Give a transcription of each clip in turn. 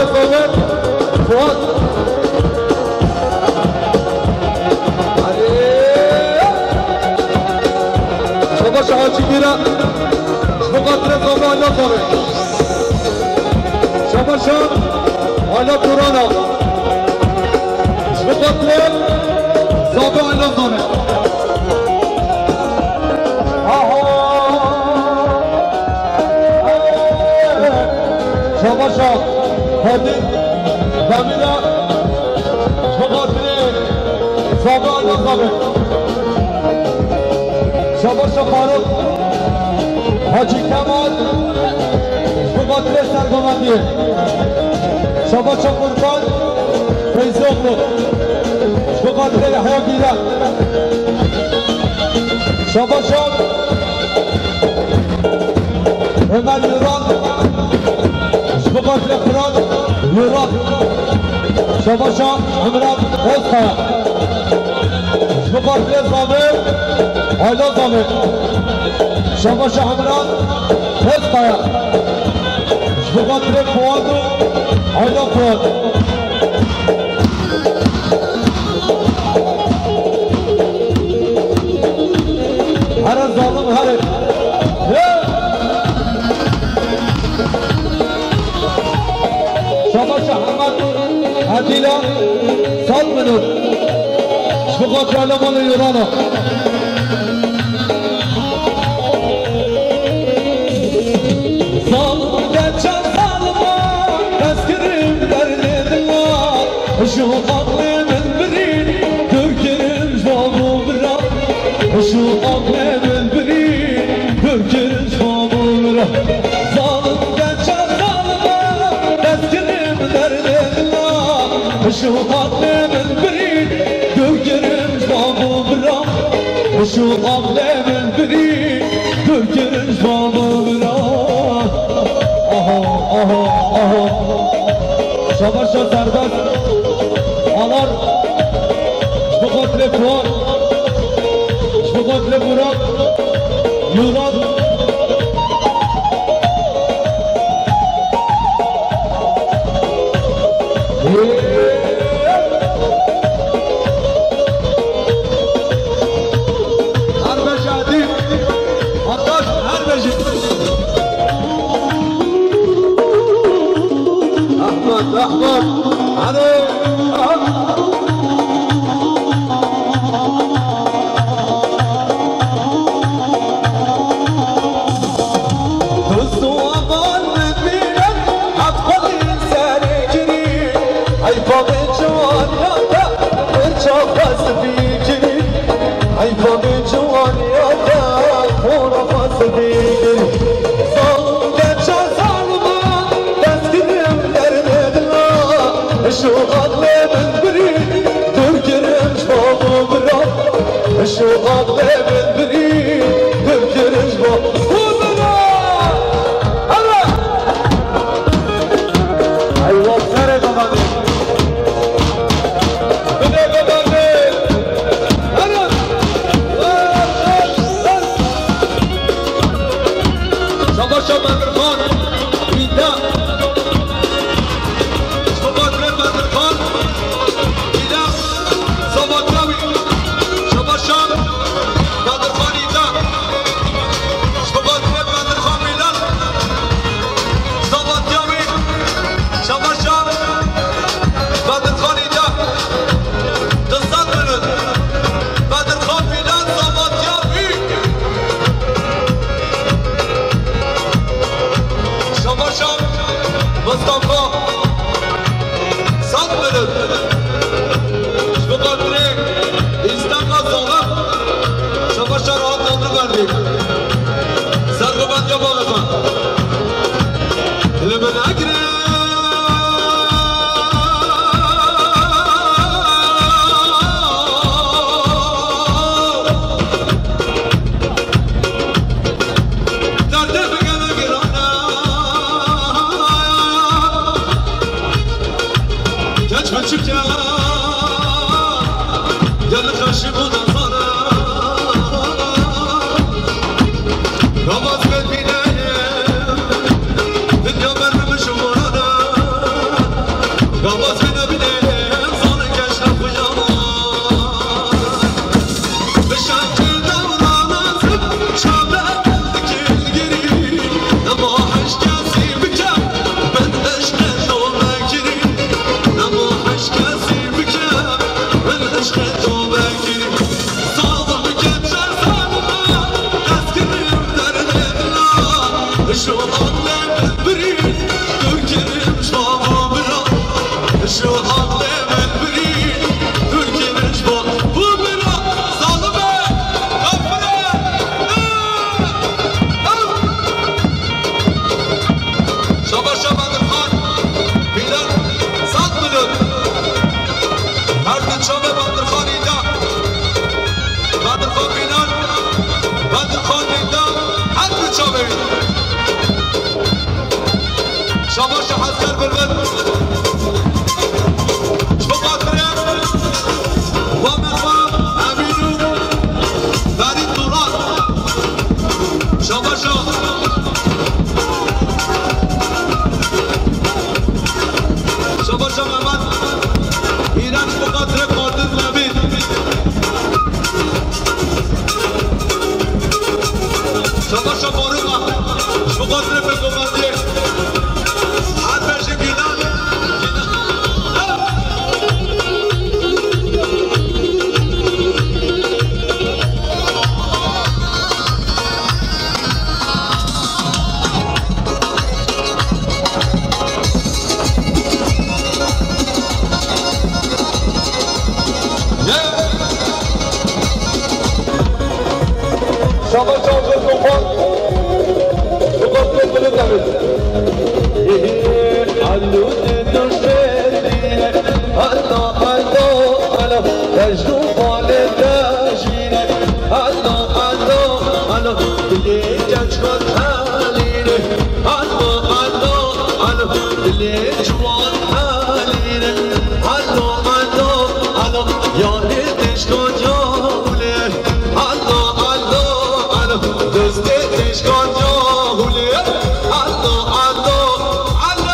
الصغير فؤاد شباش حاجی گیره شبقاتر زمان آیلا زامه شباشان آیلا دورانا شبقاتر زامه آیلا زامه شباشان هادی زمینه شبقاتر زامه آیلا زامه شباش فاروق حاجی کمال شبقاتر سرگامندیه شباش قربان فیض اغلو شبقاتر یحیی گیره شباش عمر یوران شبقاتر فراد یوران شباش عمران ازخواه شبقاتر زامه آیلا زامه شباش عمران ازخواه شبقاتر فواد و آیلا فواد هر ظالم هر شباش احمد عدیلا سال منون شبقاتر علمان ایرانا شو أقلي من بريد تركن جوابو برا شو أقلي من بريد تركن جوابو برا ظالم كنشا ظالما تسكنم درد الله شو أقلي من بريد تركن جوابو برا شو أقلي من بريد تركن جوابو برا شباشا سربست آلار شبقاتر فواد شبقاتر مراد یوران هر بجادی آتاش هر بجی احمد علي شو أغلى من بريد تركرش بابو براد شو أغلى من بريد تركرش بابو براد الله أيوة سري باباني بدي باباني أنا شباشا مدرخان إيدا Namaz ve dineye, dünya vermemiş umut. بدر خان بینان بدر خان دیندم هر کوچا ببین شاباش حسکر بلبل شباطرم و مقام امینو فرید نوران شاباشا شاباشا محمد ایران شباطرم قادر نبید شاباشا باروقا شباطرم بگومندیه شما شاید بخواد بخواد بخواد دارید علود نشدیه الله الله الله تجدو بالداشینه الله الله الله دلی جشن حالینه الله الله الله دلی جوان حالینه الله الله الله یاری دشکن جاوله الله دسته تشکان جاهوله الله الله الله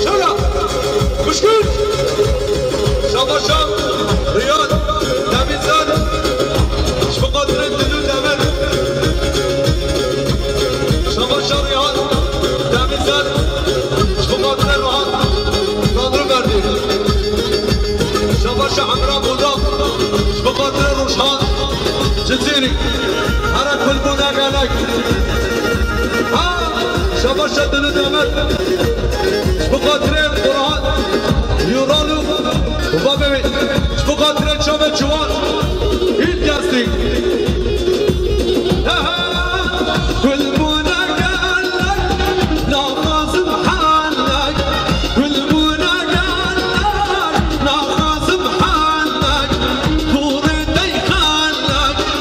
شولا مشکل شباشم ریاد نمیزن شبقادر دلو دمر شباشم ریاد نمیزن شبقادر روحان نادر بردی شباشم عمران بودا شبقادر روشان جزيري أنا كل بنا قالك شباب شدنا دمر بقاترين قرآن يورانو وبابي بقاترين شباب جوان إلجاسي كل بنا قالك لا غاصب حالك كل بنا قالك لا غاصب حالك كورتي خالك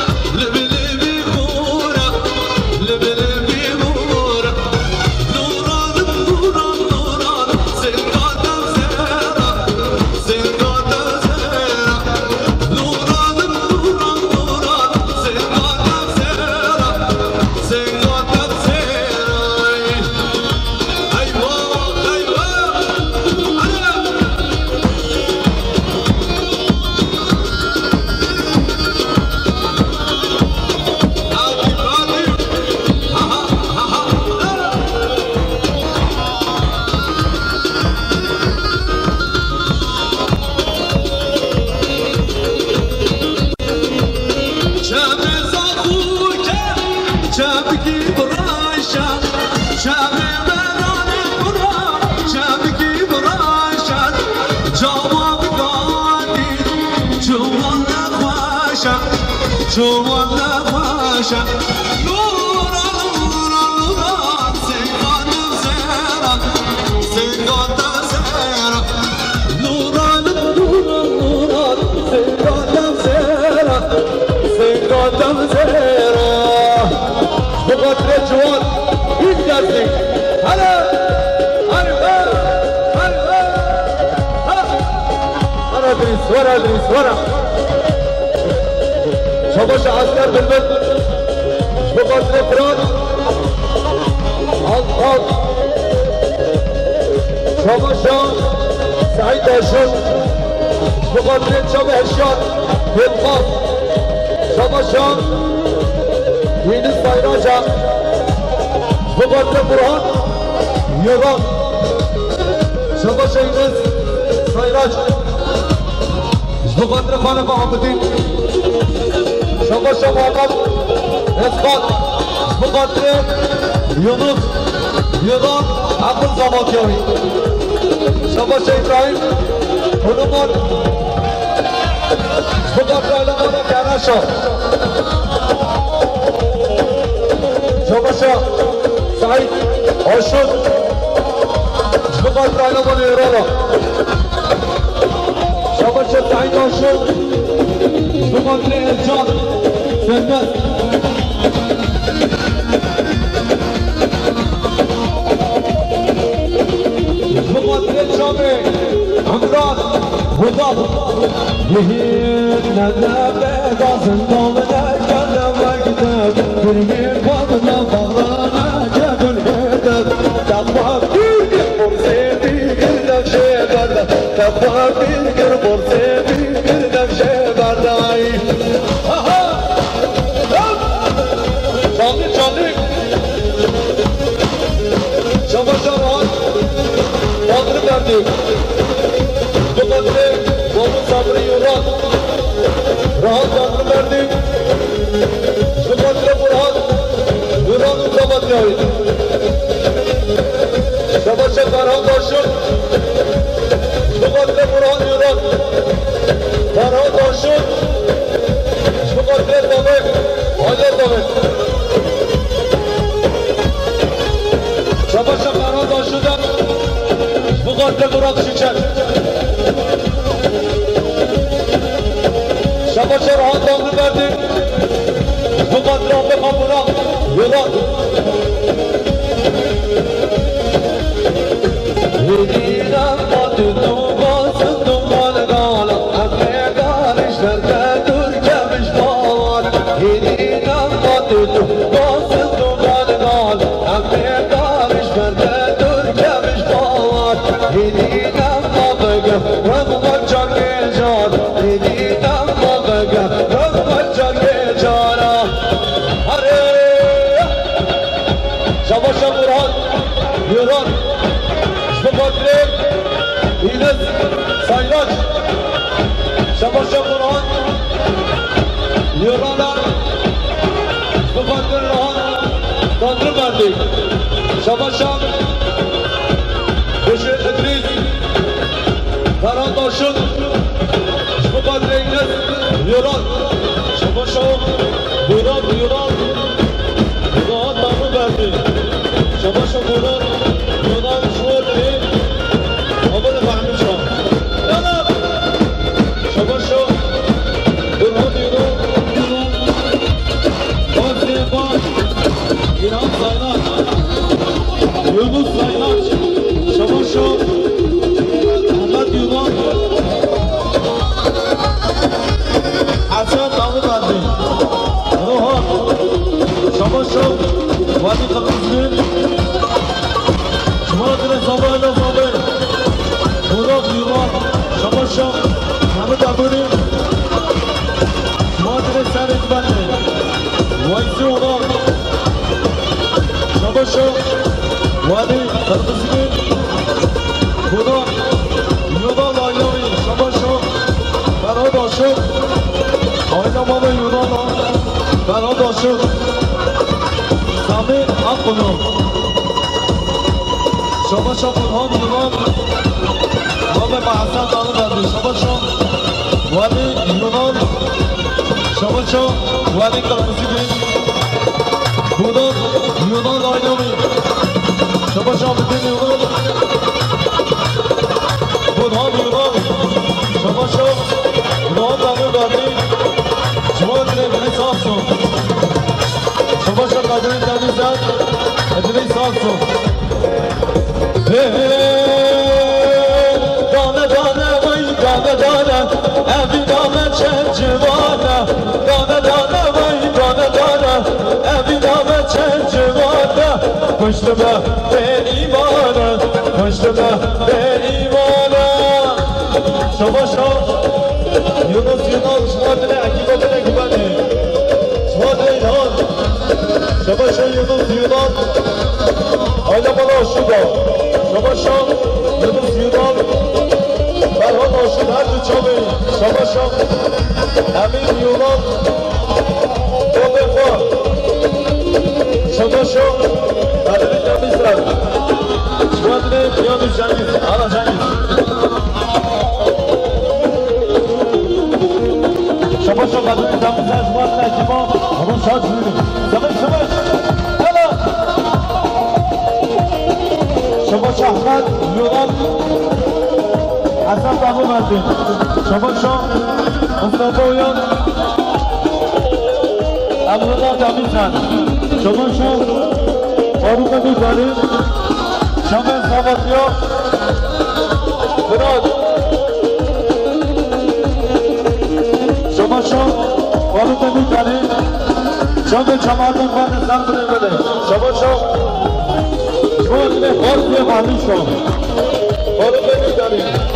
جوانا خواشا نورا نورا نورا سنگان زيرا سنگان زيرا نورا نورا نورا سنگان زيرا سنگان زيرا بقدر جوان يتجزي هلا هلا هلا ورا ادريس ورا ادريس ورا شباش عسكر بالبلد بقدر فراد عض شباشا سعيد هاشم بقدر شبه الشان بالقاف شباشا يونس بايراجا بقدر برهان يغان شباشا يونس بايراج بقدر خانم محمدين شباشا محمد اسقاط بقدر يونس يغان عبد الزماكيوي شباشا ابراهيم هنومان بقدر علمان كراشا شباشا سعيد عاشور بقدر علمان إيرانا شباشا سعيد عاشور بخاطر ارجاد سنت بخاطر جامع امراض هداد یهید ندبه دازندام نکردم وقتم برمی کامنا باغانا جبل هدد تبا بیگر برزه بیگر نفشه برده تبا بیگر برزه بیگر نفشه برده جانی جانی شما شما باطر کردیم دو قدره بابو صبری یوران راحت باطر کردیم دو قدره برهان یوران اونجا باطر هایید شما چه فرهان داشت دو قدره برهان یوران فرهان داشت دو قدره دامه آیه دامه شما چه فرهان داشتن بقدر براق شیچن شما چه راحت دامه بردیم بقدر آبه براق یولان دیدم با تو بازم دنبال گالا همه دارش درده دور کمش بار دیدم با تو بازم دنبال گالا همه دارش درده دور کمش بار دیدم ما بگم رمو جانگ جان دیدم ما بگم رمو جانگ جانا هره شما شموران یوران بخاطر اینز سایلاج شما شموران یورانان بخاطر راهان تاندر مردی شما شم بشه ادریس بران داشت بخاطر اینز یوران شما شم بوران یوران راهان تاندر مردی شما شم بوران یوران شما داریم آباد فهمی شما یالا شما شم بوران یوران بازی باز ایران سایلاج یونس سایلاج شما شم محمد یونان حسن دامه بندی روحان شما شم وادی قبیزمین شما در زبان زبان مراد یونان شما شم محمد عبوری شما در سرک بندی وایسی اونان شما شم وادی قبیزمین خدا یونان آیلامی شما شم برای داشت آیلا ماما یونان برای داشت سامی اقنو شما شم برهان یونان ماما محسن دانو بندی شما شم وادی یونان شما شم وادی قبیزمین خدا یونان آیلامی شما شم بدین یونان برهان یونان شما شم برهان دانو بندی شما دلیل صاف شد شما شم قدرین دانی زد دلیل صاف شد دانه دانه وی دانه دانه ابی دانه چه جوانه دانه دانه وی دانه دانه ابی دانه چه جوانه پشتمه به ایمانه پشتمه به ایمانه شما شم یونس یونان شما دل عکیبا دل عکیبانه شما دل ایران شما شم یونس یونان آیلا بالا شما شما شم یونس یونان برهان آشد هر دو چامه شما شم امین یونان با بخواه شما شم قدر جمعی سر شما دل بیانوش جنگیز حالا جنگیز شما شم قدر جمعی سر شما دل اکیبا همون شاد شدیم زمین شما شما شهمت یونان حسن دامو مردین شما شام مصطفی اویان عبدالله جامیزن شما شو فاروق میدارید شما سواتیا براد شما شو فاروق میدارید شما جماعتون خواهد زن بده بده شما شو شما دونه خارقی خواهی شو فاروق میدارید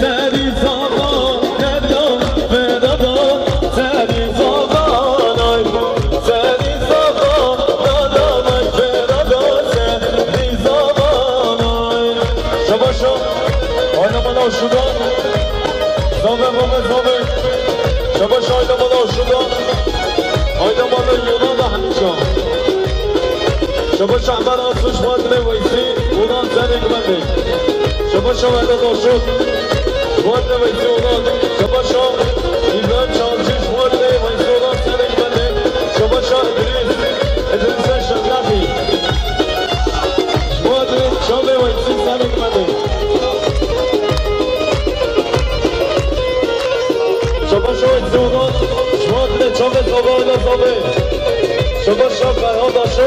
سری زمان دلم بدادا سری زمان آی سری زمان دادم آی بدادا سری زمان آی شما شو آینا ملا شدن زامه مامه زامه شما شو آینا ملا شدن آینا ملا یونان و همیشا شما شهبر آسوش مادره ویسی اونان زنگ منده شما شو ادا داشت وارد ویسی اونان شما شو ایران چانچیش وارد ویسی اونان سرک بنده شما شو ادریس شنگفی وارد شام ویسی سرک بنده شما شو ویسی اونان وارد چام زابه آیدا زابه شما شو فرها داشت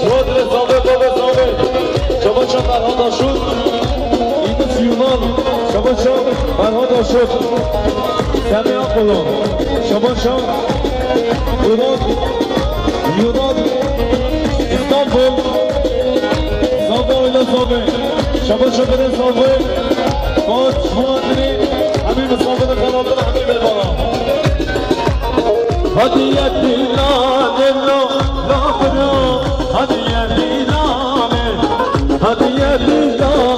وارد زابه بابه زابه شما شو فرها داشت یونان شما شو فرهاد آشد سمی آقلان شما شو ایران یونان استانبول زابه آیلا زابه شما شو بده زابه باز شما دنی همین مسابقه قرارتون همین بلبالا هدیه دیلانه لا برو هدیه دیلانه هدیه دیلانه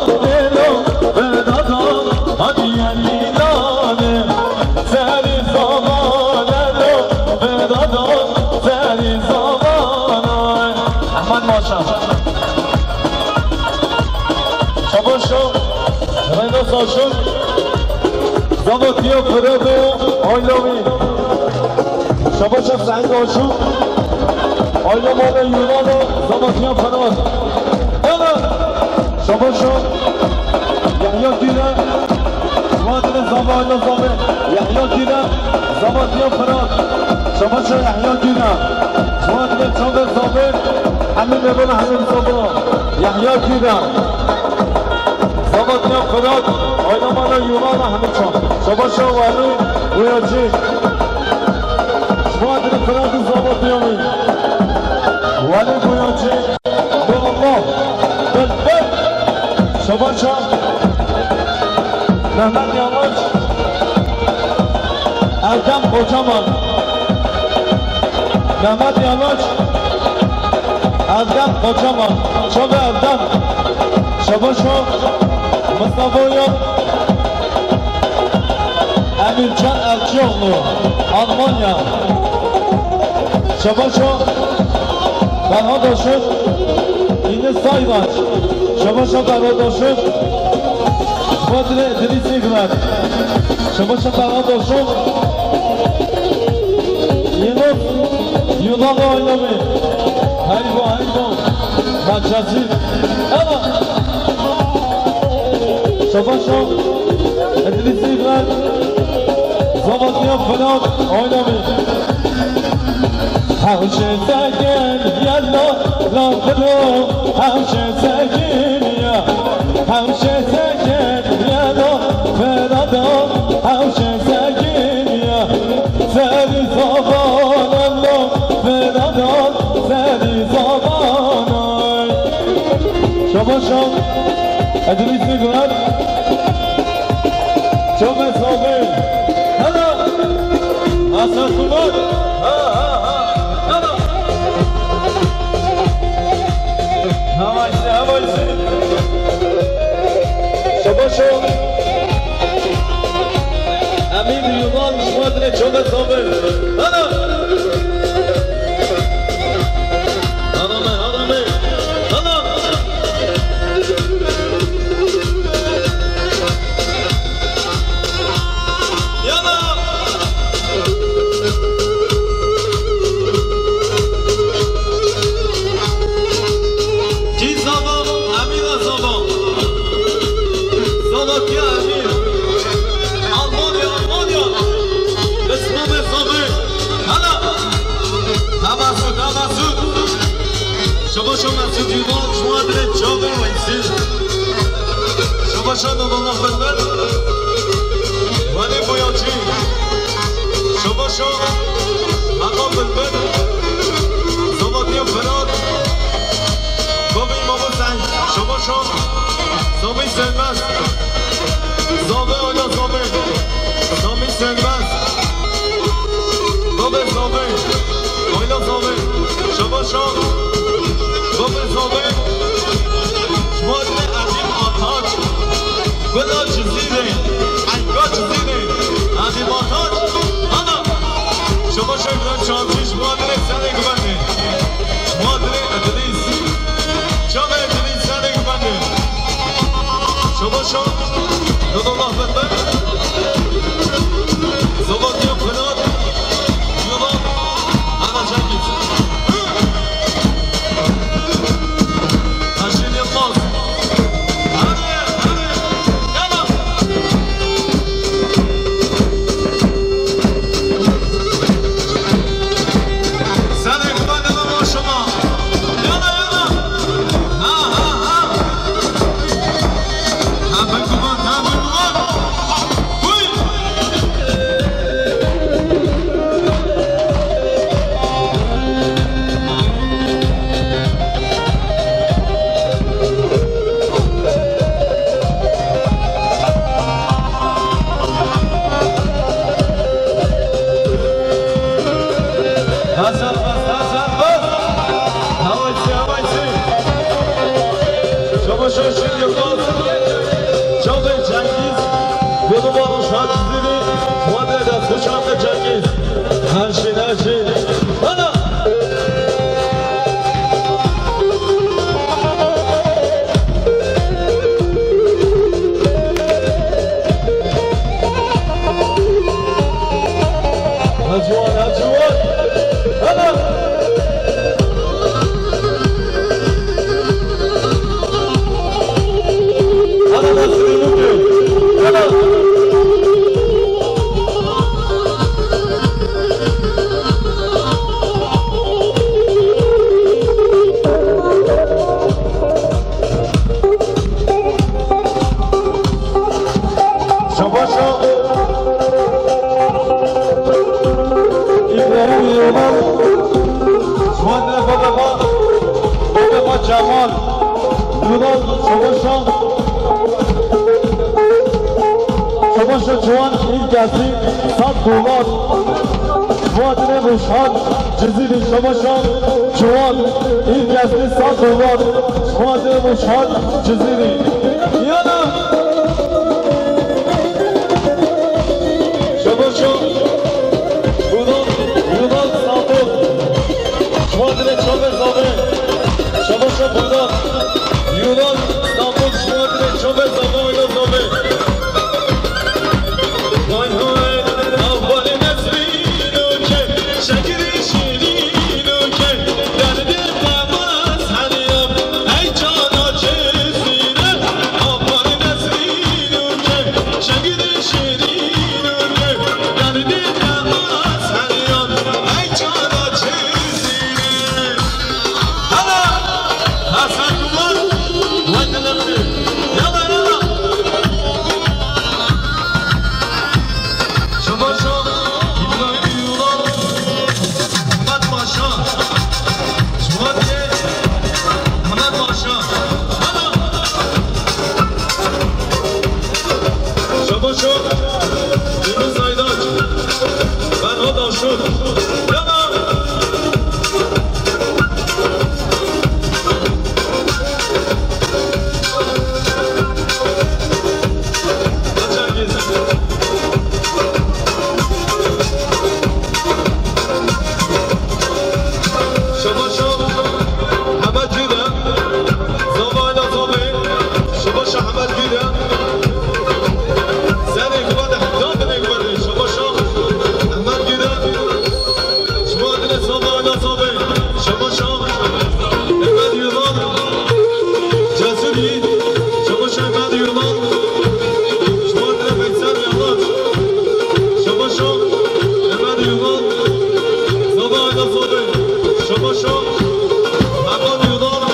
شما شو رنو ساشون زبطیا فرد و آیلامی شما شو سنگ آشون آیلامان یونان و زبطیا فرد شما شو یحیا دیره وادر زبا آیلا زبه یحیا دیره زبطیا فرد شما شو یحیا دیره وادر چاند زبه همین نبون همین زبا یحیا دیره زبطیا فرد آیلامان یونان و همین چاند شما شو ولی ویاجی وادر فرد زبطیا می ولی ویاجی به الله بل شما شو محمد یاماج ادم قوچامان محمد یاماج ادم قوچامان شما ادم شما شو مصطفی امیرجان الچیوغلو آلمانیا شما شو فرهاد آشد اینه سایوان شما شو فرهاد آشد وادر ادریس ایگرد شما شو فرهاد آشد اینو یونان آیلامی هیبا مجازی اما شما شو ادریس ایگرد زبادیا فلان آیلامی همشه سگن یلا لا برو همشه سگن یا همشه سگن یلا فرادا همشه سگن یا سری زبان الله فرادا سری زبان شما شو ادریس میگوید شما صابر هلا اصلا خلال شما شو امیر یونان مادر چوب صابر هلا هلا یالا کی زبان امیر زبان زبان کی امیر شما مسعود یومان شما دل جاوه ویسی شما شاد الله بلبل ولی بویاچی شما شاد آقا بلبل زمانی فراد بابی مامو زن شما شاد زامی سنبس زاوه آیا زاوه زامی سنبس بابی زاوه آیا زاوه شما شاد بابی زاوه شما دل عظیم آتاج گدا جزیره انگا جزیره عظیم آتاج آنا شما شکران چانچی شما دل سر گبنده شما دل ادریس شما ادریس سر گبنده شما شاد دو الله بلبل زبادی و فلاد یولا انا جنگیز اشین یماز شما شو مقام یونان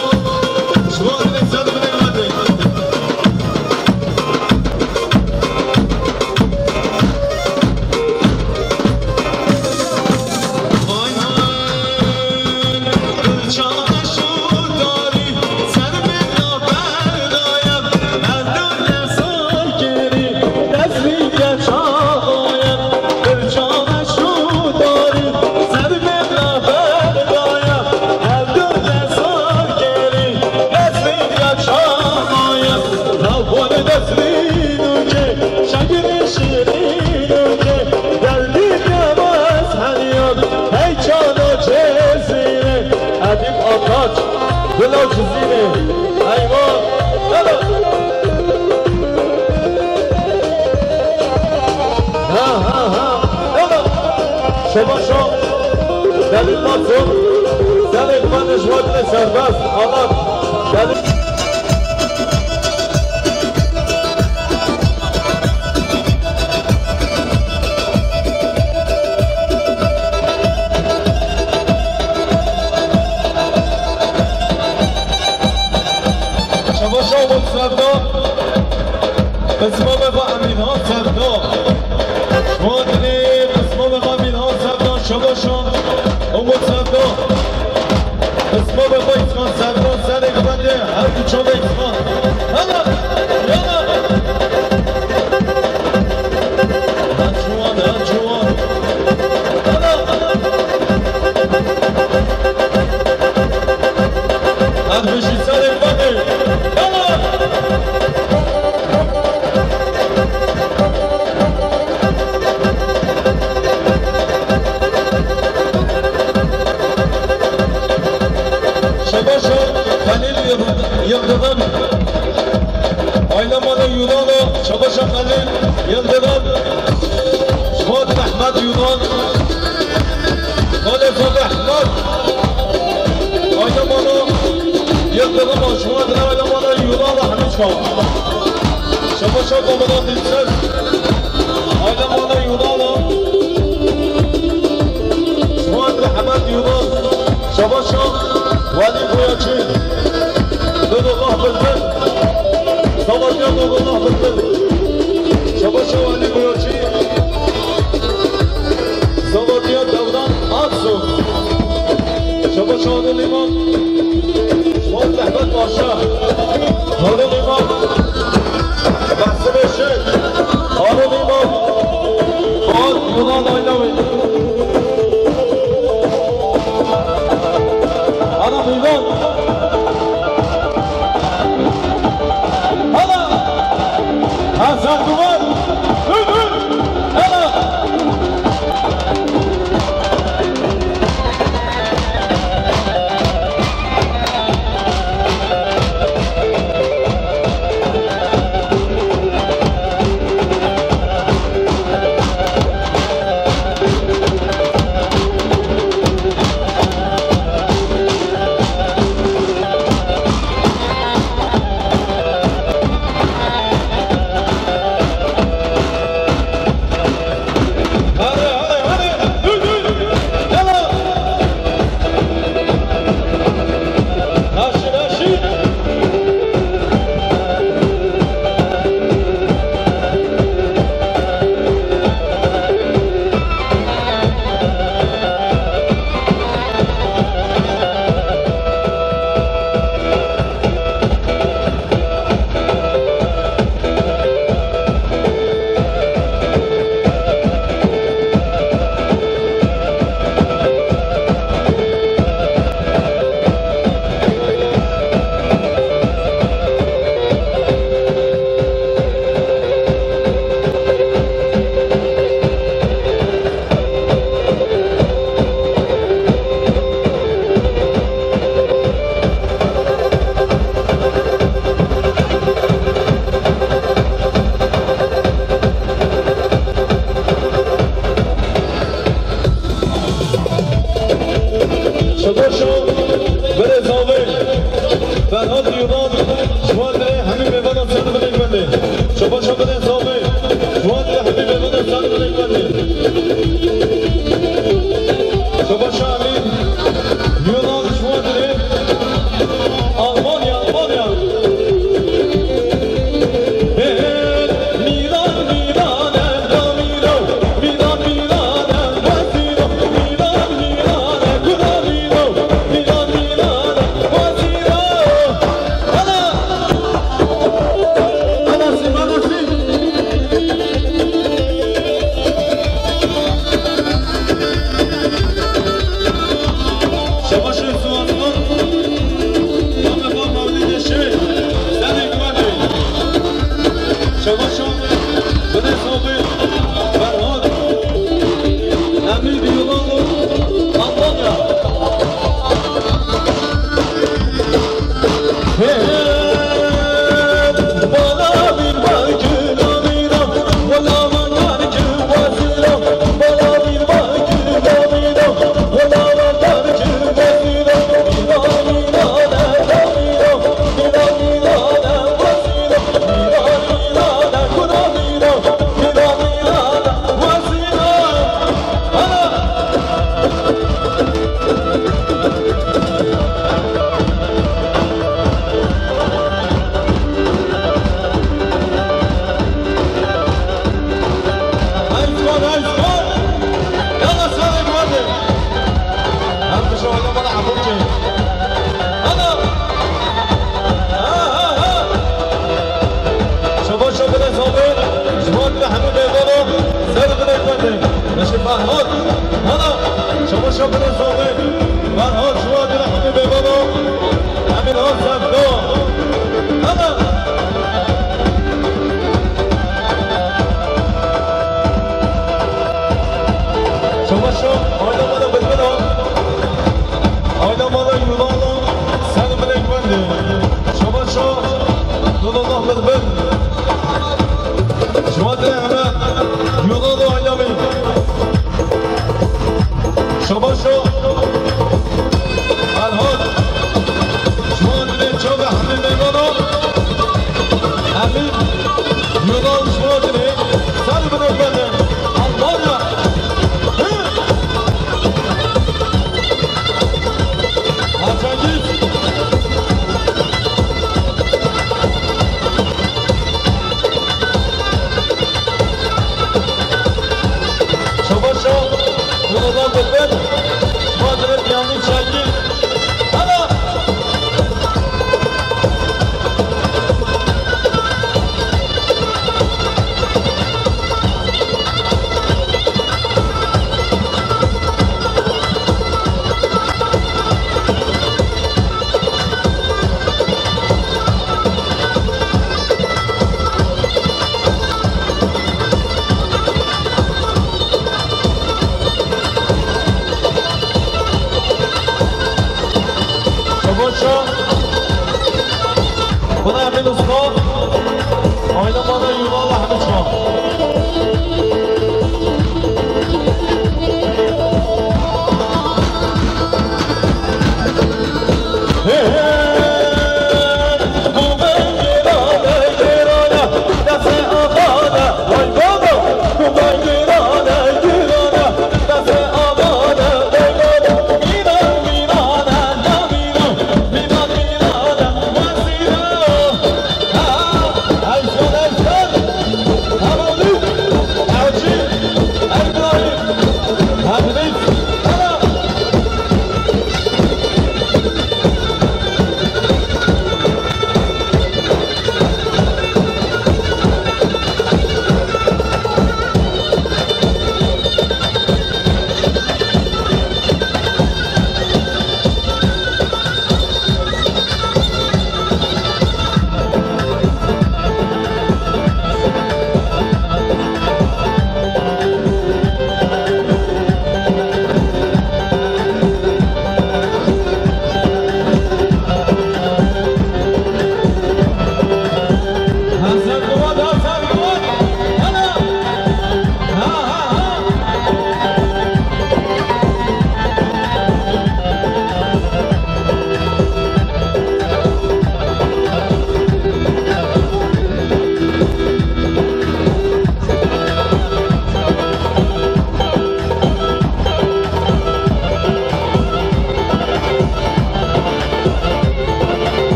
دستین اونجه شنگیر شیرین اونجه دردی نماز هنیاد هی چانا چه زینه عدیم آتاچ دلا چزینه ایوان دلا دلا شما شما دلیل ماتون دلیل من نشواد سرباز آقا دلیل اسمام امین ها سردا مادری اسمام امین ها سردا شباشان امود سردا اسمام ایسمان سردا سر اقبنده هر دو چاب ایسمان هلا یالا هنچوان هلا هر بشی سر اقبنده یالا Yıldırım Aylamalı Yunan'ı Çabaşa Halil Yıldırım Şuhat Ahmet Yunan Kalefat Ahmet Aylamalı Yıldırım Şuhat Aylamalı Yunan Ahmet Şah Çabaşa Komutan Dilsiz Aylamalı Yunan'ı Şuhat Ahmet Yunan Çabaşa Vali Boyacı الله بالبل صبر يا الله بالبل شباشا علي بيوشي صبر يا دوران عطسو شباشا هذا الإمام شوال أحمد باشا هذا الإمام محسن الشيخ هذا الإمام قال يونان عينوي أنا بيبان Hasan Duman, Ela. شباشون به نظامی فرهاد امیر بیولان و آلمانیا فرهاد حالا شما شما برسانه فرهاد شما در همه ببانو همین ها صفدا حالا شما شما آیلا مالا بزبنا آیلا مالا یونانا سن ملک بنده شما شما دولالله بزبن شما در همه یونانا آیلا بین شما شو فرهاد شما دیده چوب همه میمانو همین یونان شما دیده سر بده بده آلمانیا هرچنگیز شما شو یونان بده خدا همین اسکار آیلا مالا یونان و همه شما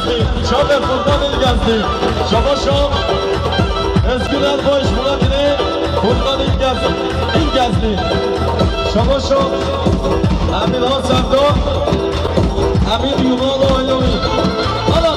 gezdi. Şabe Furkan il gezdi. Şabaşo. Eskiler boş Murat'ine Furkan il gezdi. Şabaşo. Amin Hasan'da. Amin Yumalı oynamayı. Hala.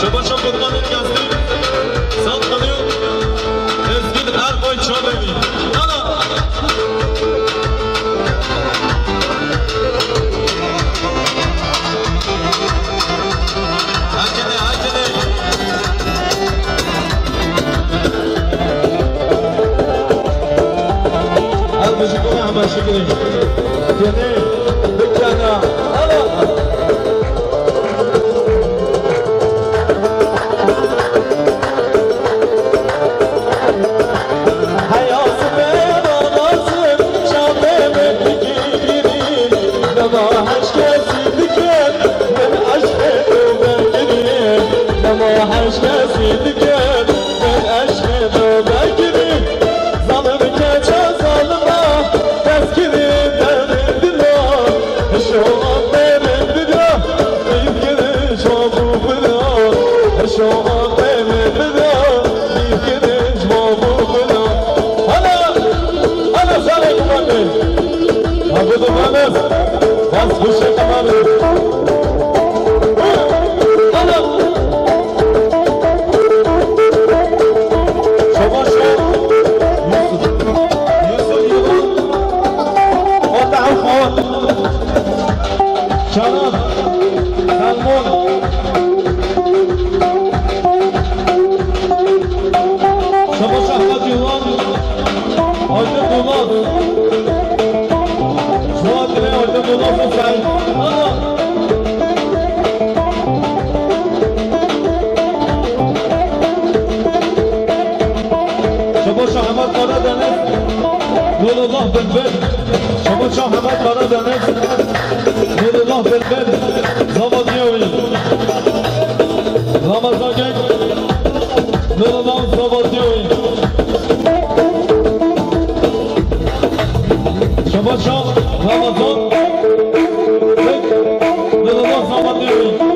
Çaba çabuk geldi. Saltanı نور الله بلبل شما شاه همه کارا دنس نور الله بلبل زبادیوی رمضان گنگ نور الله زبادیوی شما شاه رمضان نور الله زبادیوی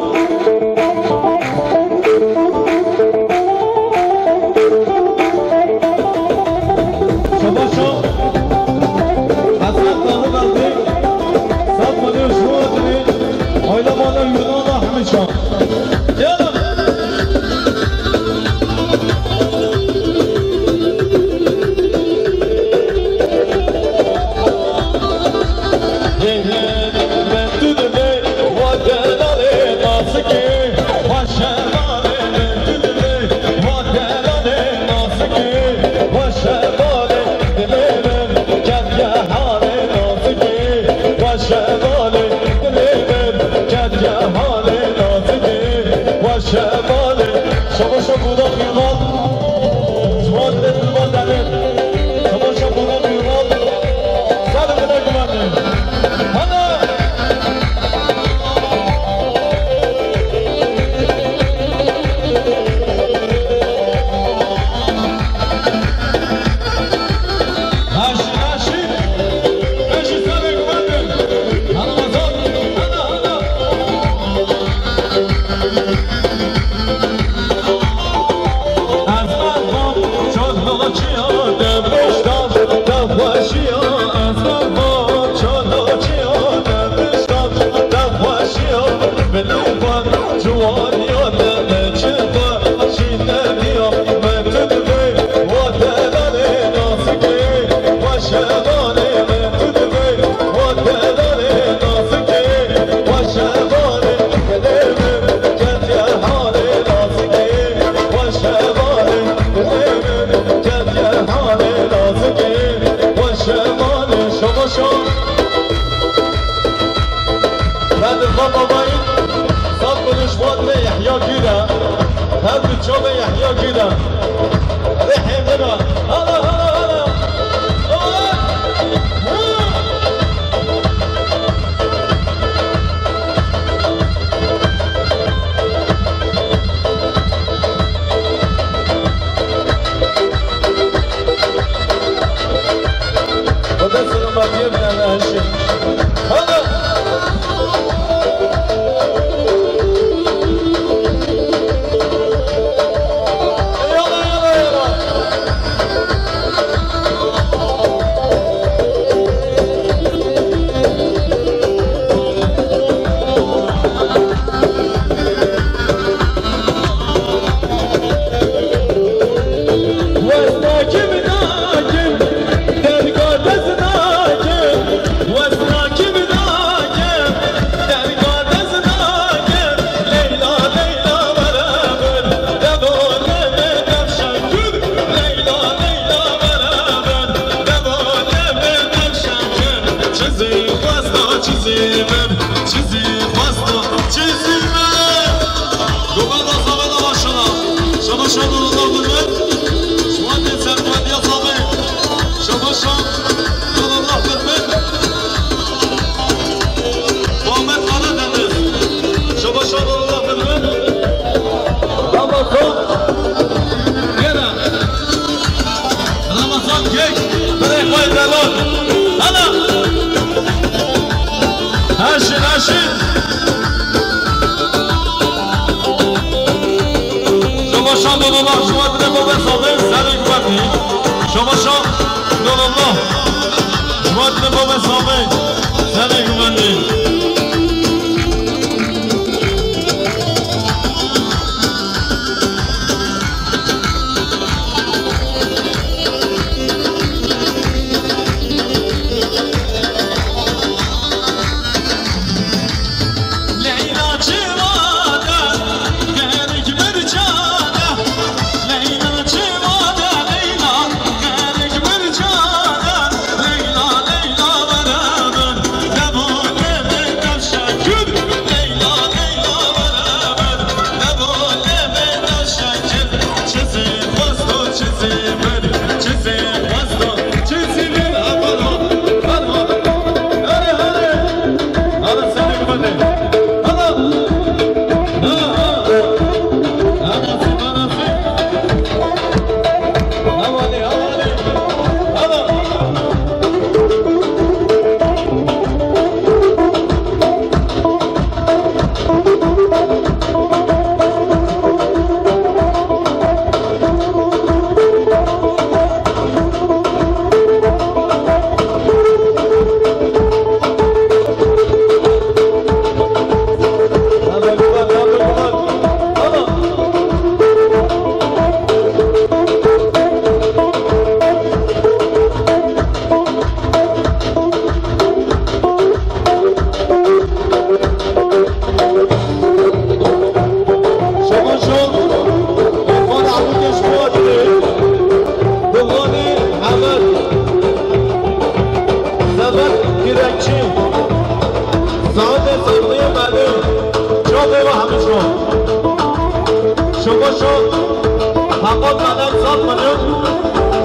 حقا ملک صد میلیون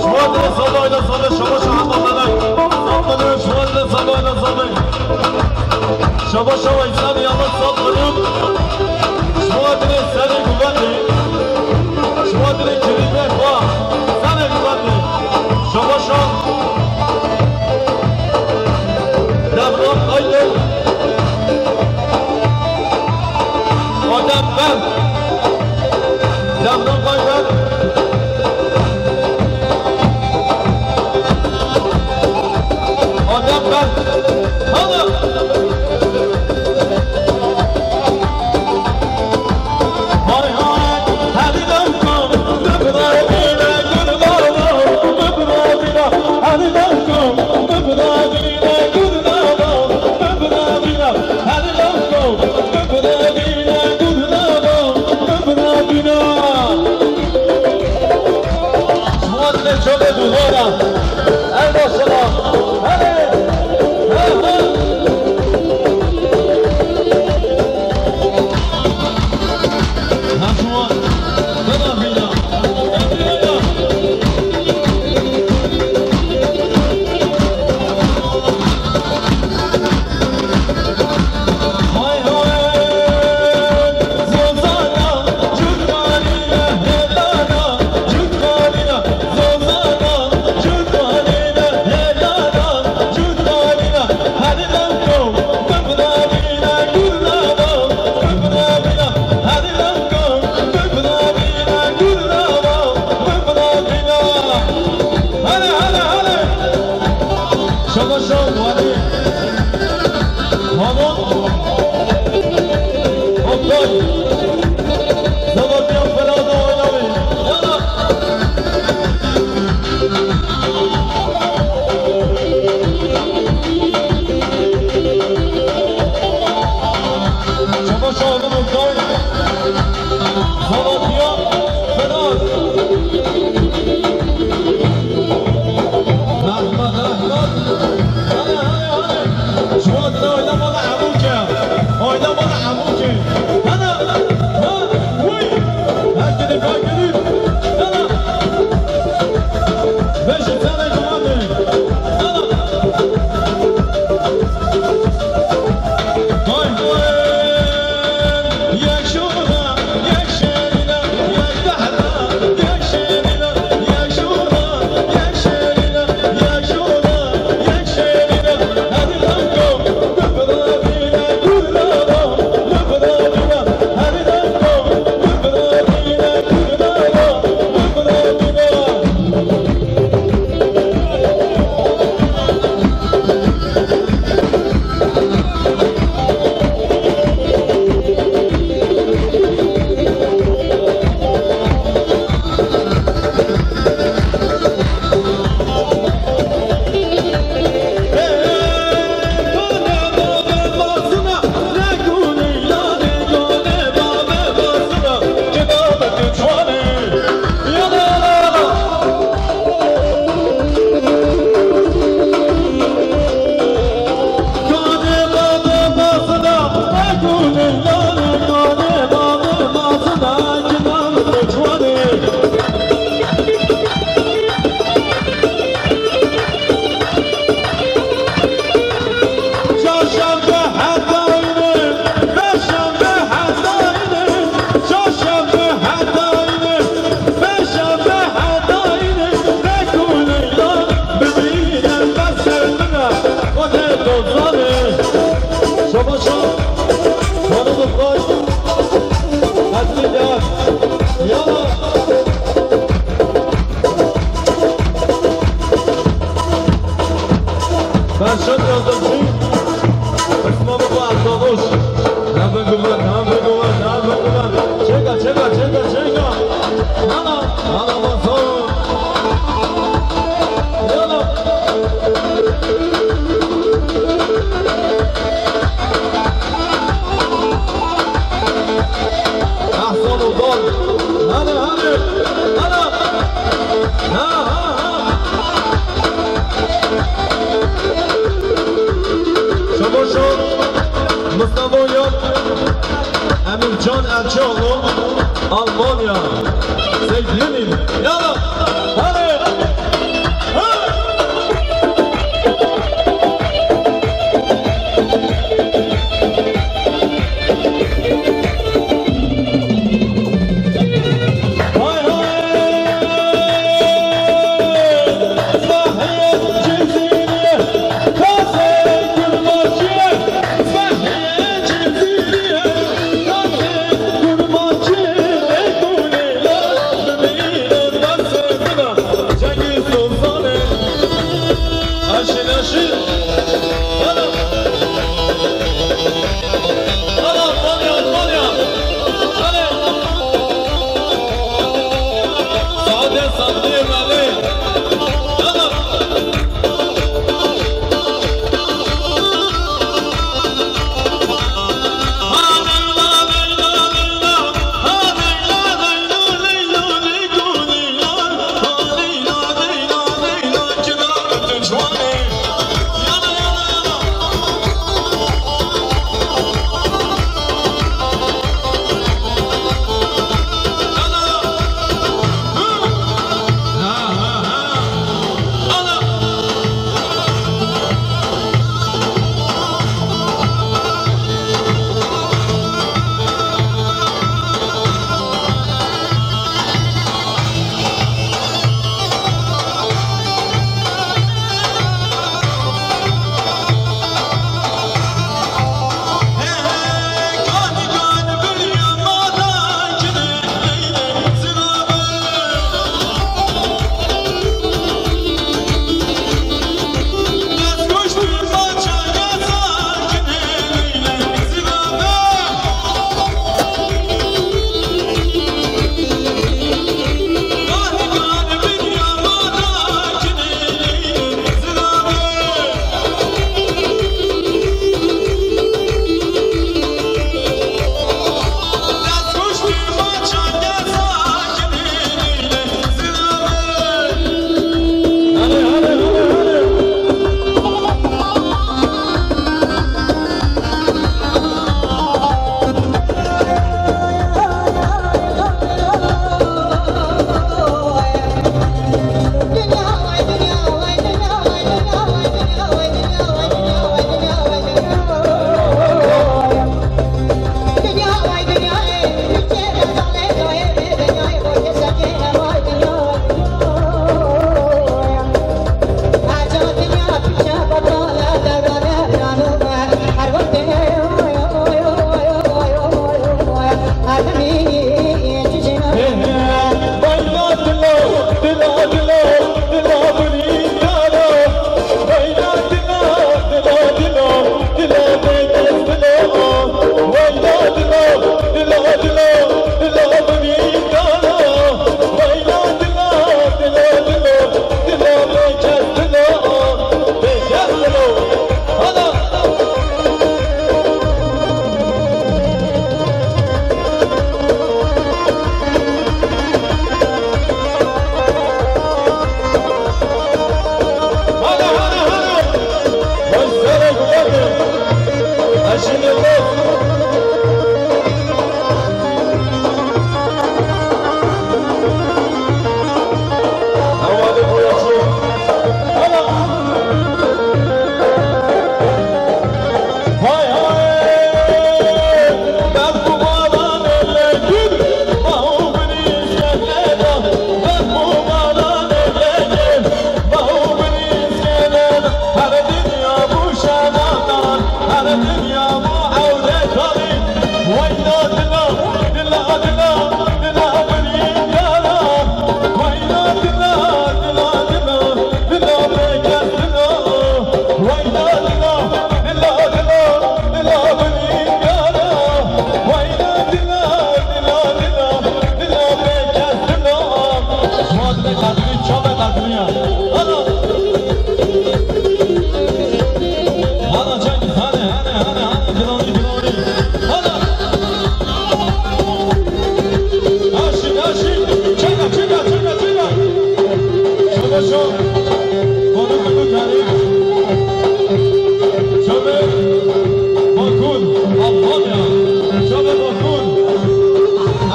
شما در سالای سال شما حقا ملک صد میلیون شما در سالای سال شما ایسانی آمد صد میلیون شما در سری گوگلی شما در کلیمه خواه سری گوگلی شما دمران قایده آدم بند دمران قایده آدم بند حالا Emircan Erçoğlu, Almanya.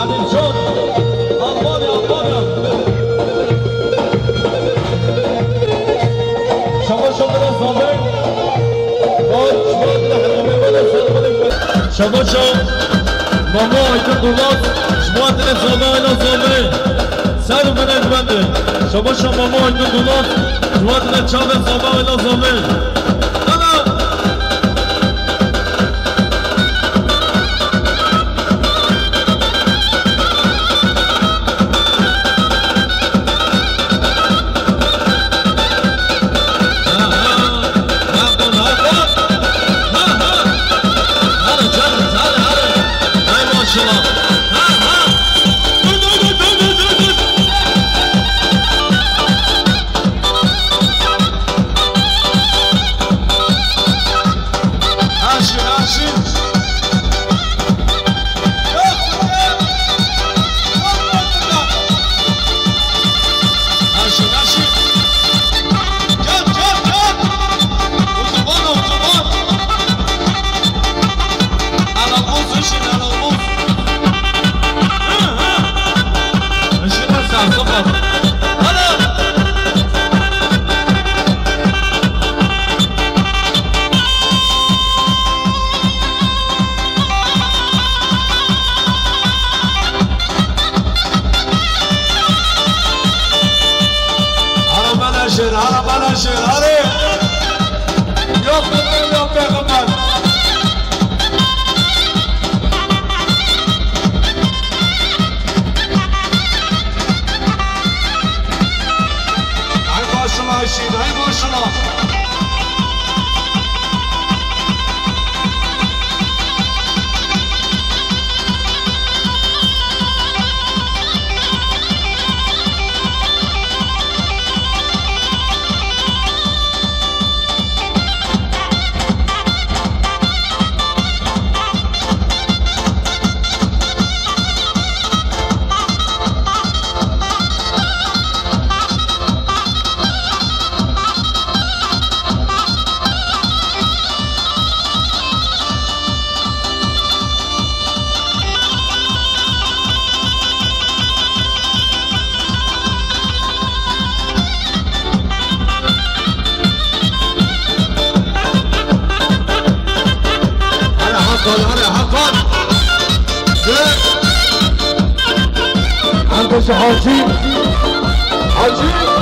Hamilton, Almanya, Almanya. شباشا ماما ایتون دولاز شما دل زابه ایلا زابه سر منت بنده شباشا ماما ایتون دولاز شما دل چاوه زابه ایلا زابه عندش حاجي حاجي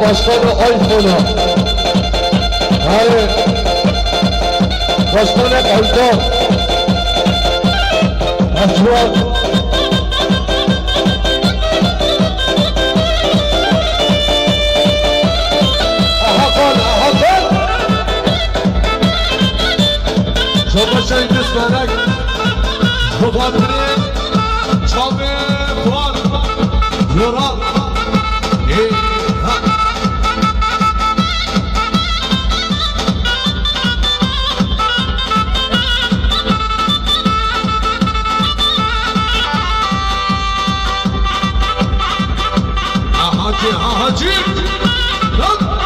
başkanı Ayfon'a, yani başkanı Ayfon, Aslan, Hakan, Çobaşa İdris Merak, Çobanları, Çaldı, Puan, Yoran, Hacı! Lan!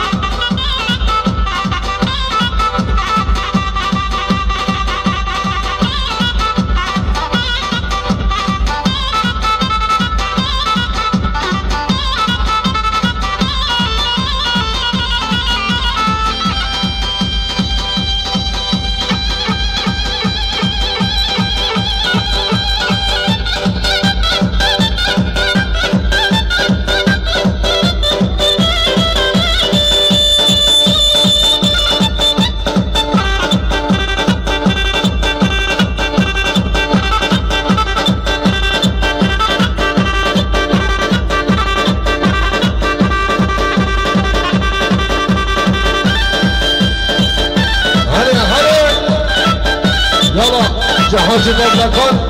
حاجی مبلکان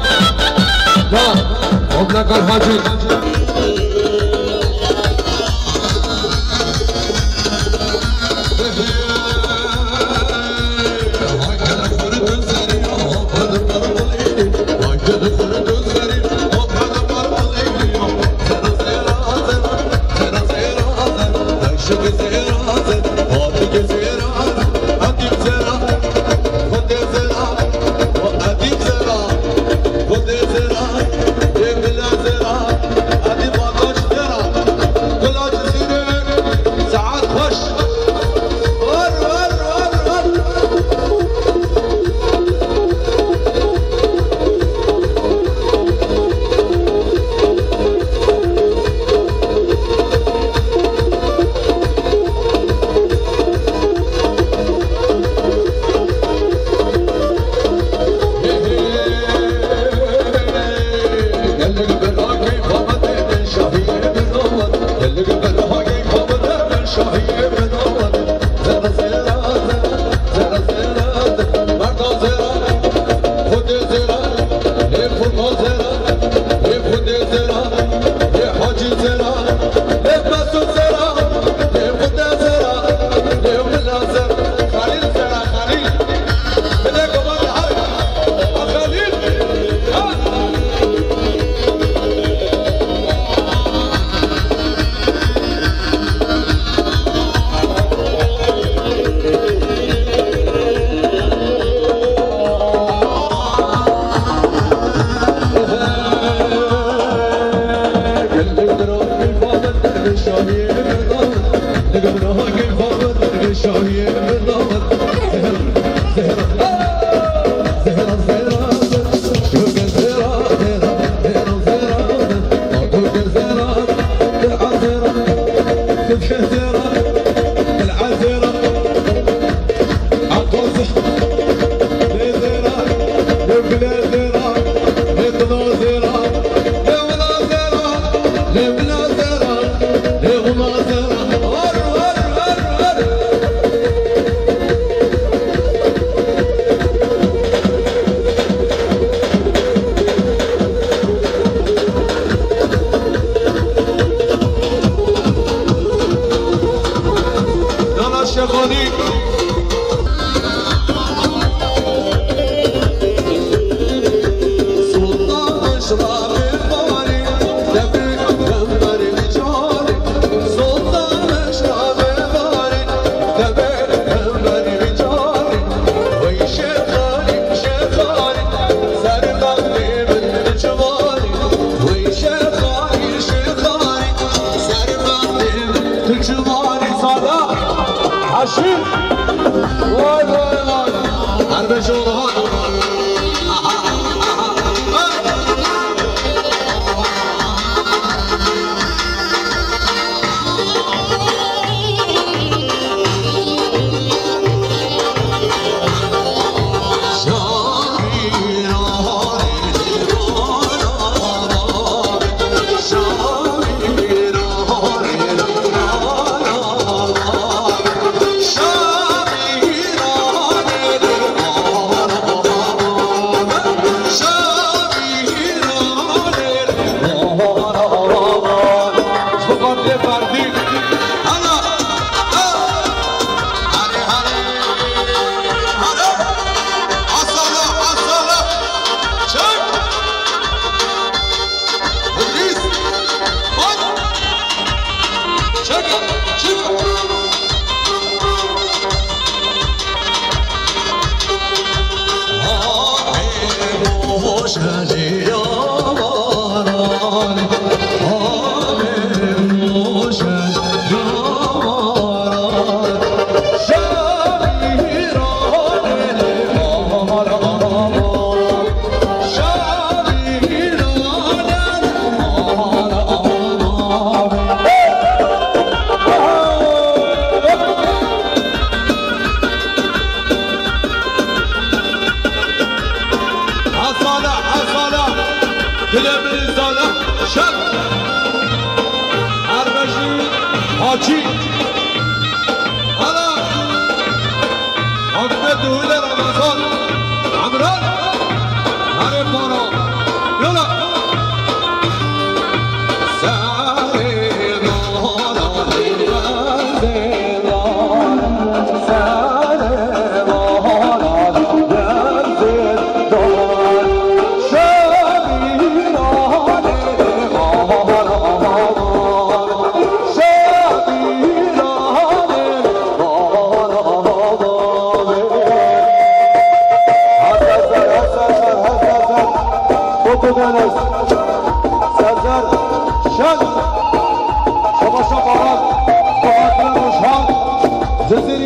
نه مبلکان حاجی حاجی حالا حکم دهول رمضان عمران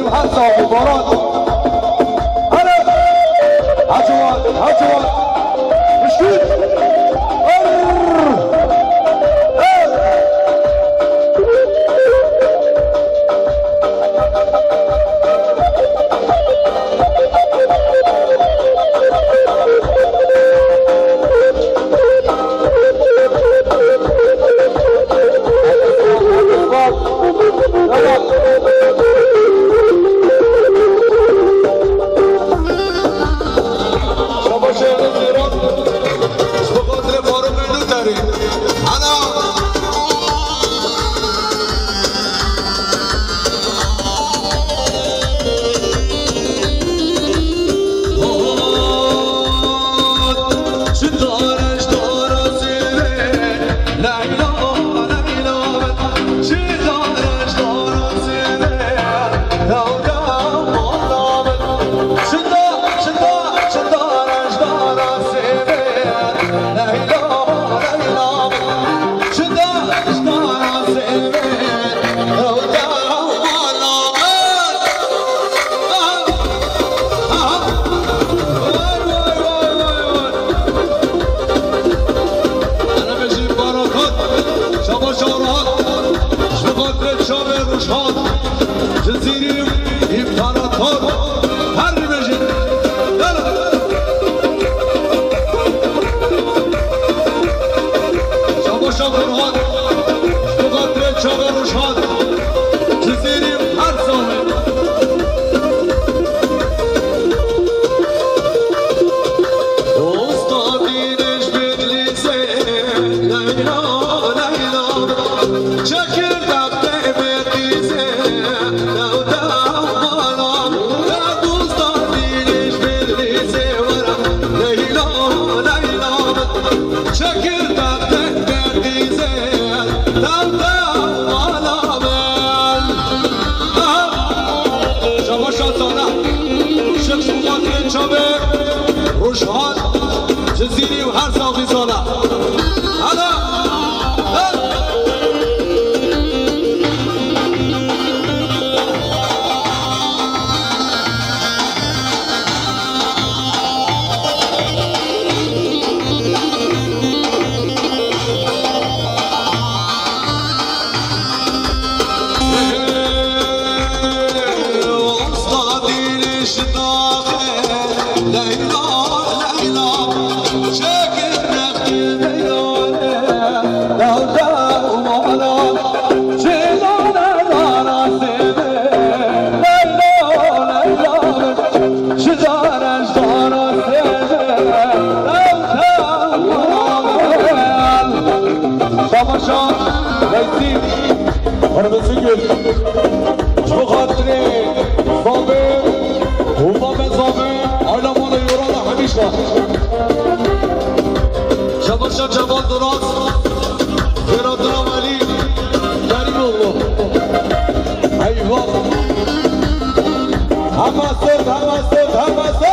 جزیریم هست عبارات هجوات مشكلة جزیری و هر ساقی ساله Şabaşa Cemal Duras, Ferhat Ramali, Kerimoğlu. Eyvah! Hamasır, Hamasır, Hamasır!